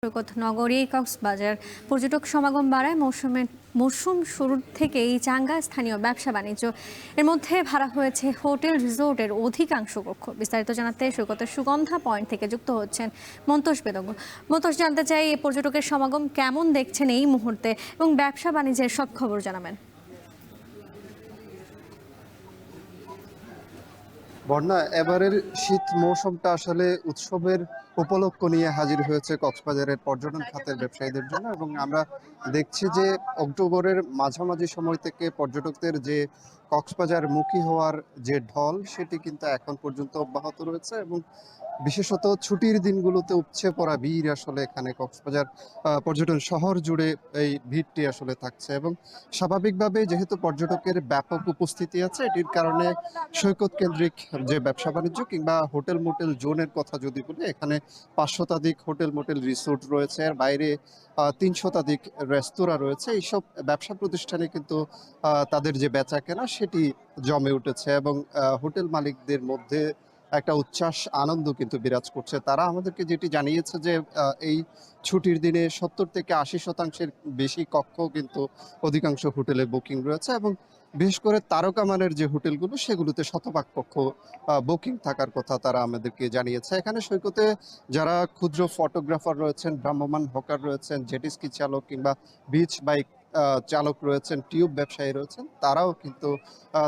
সৈকত নগরী কক্সবাজার পর্যটক সমাগম বাড়ায় মৌসুম শুরুর থেকেই চাঙ্গা স্থানীয় ব্যবসা বাণিজ্য। এর মধ্যে ভাড়া হয়েছে হোটেল রিসোর্টের অধিকাংশ কক্ষ। বিস্তারিত জানাতে সৈকতের সুগন্ধা পয়েন্ট থেকে যুক্ত হচ্ছেন মন্তোষ বেদজ্ঞ। মন্তোষ, জানতে চাই এই পর্যটকের সমাগম কেমন দেখছেন এই মুহূর্তে এবং ব্যবসা বাণিজ্যের সব খবর জানাবেন। বর্ণা, এবারের শীত মৌসুমটা আসলে উৎসবের উপলক্ষ নিয়ে হাজির হয়েছে কক্সবাজারের পর্যটন খাতের ব্যবসায়ীদের জন্য, এবং আমরা দেখছি যে অক্টোবরের মাঝামাঝি সময় থেকে পর্যটকদের যে কক্সবাজার মুখী হওয়ার যে ঢল, সেটি কিন্তু এখন পর্যন্ত অব্যাহত রয়েছে। এবং বিশেষত ছুটির দিনগুলোতে উপচে পড়া ভিড় আসলে এখানে কক্সবাজার পর্যটন শহর জুড়ে এই ভিড়টি আসলে থাকছে। এবং স্বাভাবিকভাবে যেহেতু পর্যটকের ব্যাপক উপস্থিতি আছে, এটির কারণে সৈকত কেন্দ্রিক যে ব্যবসা বাণিজ্য কিংবা হোটেল মোটেল জোনের কথা যদি বলি, এখানে 500 শতাধিক হোটেল মোটেল রিসোর্ট রয়েছে, এর বাইরে 300 শতাধিক রেস্তোরাঁ রয়েছে। এইসব ব্যবসা প্রতিষ্ঠানে কিন্তু তাদের যে বেচা কেনা সেটি জমে উঠেছে, এবং হোটেল মালিকদের মধ্যে একটা উচ্ছ্বাস আনন্দ কিন্তু বিরাজ করছে। তারা আমাদেরকে যেটি জানিয়েছে যে এই ছুটির দিনে 70 থেকে 80% বেশি কক্ষ কিন্তু অধিকাংশ হোটেলে বুকিং রয়েছে, এবং বিশেষ করে তারকা মানের যে হোটেলগুলো সেগুলোতে শতভাগ কক্ষ বুকিং থাকার কথা তারা আমাদেরকে জানিয়েছে। এখানে সৈকতে যারা ক্ষুদ্র ফটোগ্রাফার রয়েছেন, ভ্রাম্যমাণ হকার রয়েছেন, জেটিস্কি চালক কিংবা বিচ বাইক চালক রয়েছেন, টিউব ব্যবসায়ী রয়েছেন, তারাও কিন্তু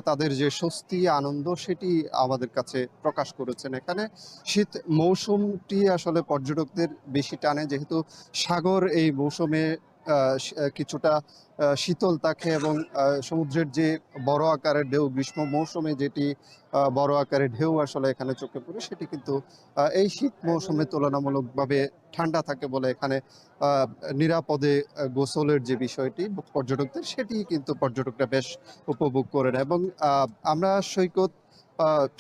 তাদের যে স্বস্তি আনন্দ সেটি আমাদের কাছে প্রকাশ করেছেন। এখানে শীত মৌসুমটি আসলে পর্যটকদের বেশি টানে, যেহেতু সাগর এই মৌসুমে কিছুটা শীতল থাকে, এবং সমুদ্রের যে বড় আকারের ঢেউ, গ্রীষ্ম মৌসুমে যেটি বড় আকারের ঢেউ আসলে এখানে চোখে পড়ে, সেটি কিন্তু এই শীত মৌসুমে তুলনামূলকভাবে ঠান্ডা থাকে বলে এখানে নিরাপদে গোসলের যে বিষয়টি পর্যটকদের, সেটি কিন্তু পর্যটকরা বেশ উপভোগ করেন। এবং আমরা সৈকত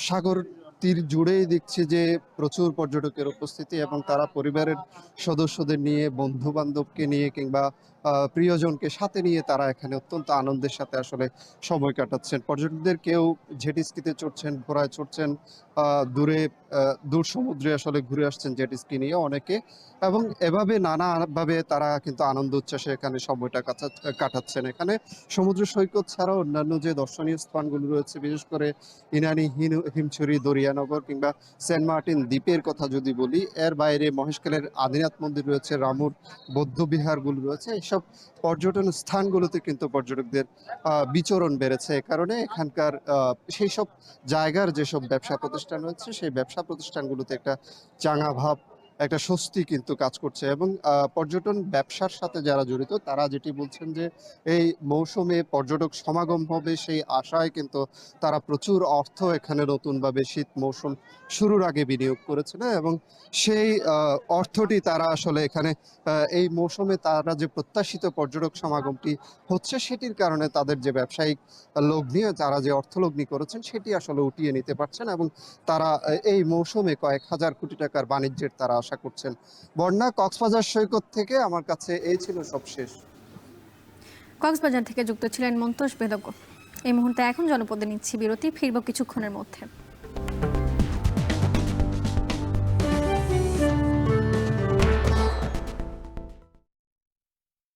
সাগর তীর জুড়েই দেখছি যে প্রচুর পর্যটকের উপস্থিতি, এবং তারা পরিবারের সদস্যদের নিয়ে, বন্ধু বান্ধবকে নিয়ে কিংবা প্রিয়জনকে সাথে নিয়ে তারা এখানে অত্যন্ত আনন্দের সাথে আসলে সময় কাটাচ্ছেন। পর্যটকদের কেউ জেটিস্কিতে চড়ছেন, ঘোড়ায় চড়ছেন, দূর সমুদ্রে আসলে ঘুরে আসছেন জেটিস্কি নিয়ে অনেকে, এবং এভাবে নানাভাবে তারা কিন্তু আনন্দ উচ্ছ্বাসে এখানে সময়টা কাটাচ্ছেন। এখানে সমুদ্র সৈকত ছাড়াও অন্যান্য যে দর্শনীয় স্থানগুলো রয়েছে, বিশেষ করে ইনানি হিমছড়ি, দরিয়ানগর কিংবা সেন্ট মার্টিন দ্বীপের কথা যদি বলি, এর বাইরে মহেশখালের আদিনাথ মন্দির রয়েছে, রামুর বৌদ্ধ বিহারগুলো রয়েছে। এইসব পর্যটন স্থানগুলোতে কিন্তু পর্যটকদের বিচরণ বেড়েছে। এ কারণে এখানকার সেই সব জায়গার যেসব ব্যবসা প্রতিষ্ঠান রয়েছে, সেই ব্যবসা প্রতিষ্ঠানগুলোতে একটা চাঙা ভাব, একটা স্বস্তি কিন্তু কাজ করছে। এবং পর্যটন ব্যবসার সাথে যারা জড়িত তারা যেটি বলছেন যে এই মৌসুমে পর্যটক সমাগম হবে, সেই আশায় কিন্তু তারা প্রচুর অর্থ এখানে নতুনভাবে শীত মৌসুম শুরুর আগে বিনিয়োগ করেছিল, এবং সেই অর্থটি তারা আসলে এখানে এই মৌসুমে তারা যে প্রত্যাশিত পর্যটক সমাগমটি হচ্ছে, সেটির কারণে তাদের যে ব্যবসায়িক লগ্নি, তারা যে অর্থলগ্নি করেছেন সেটি আসলে উঠিয়ে নিতে পারছেন, এবং তারা এই মৌসুমে কয়েক হাজার কোটি টাকার বাণিজ্যের তারা আশা করছেন। বন্যা, কক্সবাজার সৈকত থেকে আমার কাছে এই ছিল সবশেষ। কক্সবাজার থেকে যুক্ত ছিলেন মন্তোষ বেদজ্ঞ। এই মুহূর্তে এখন জনপদে নিচ্ছি বিরতি, ফিরব কিছুক্ষণের মধ্যে।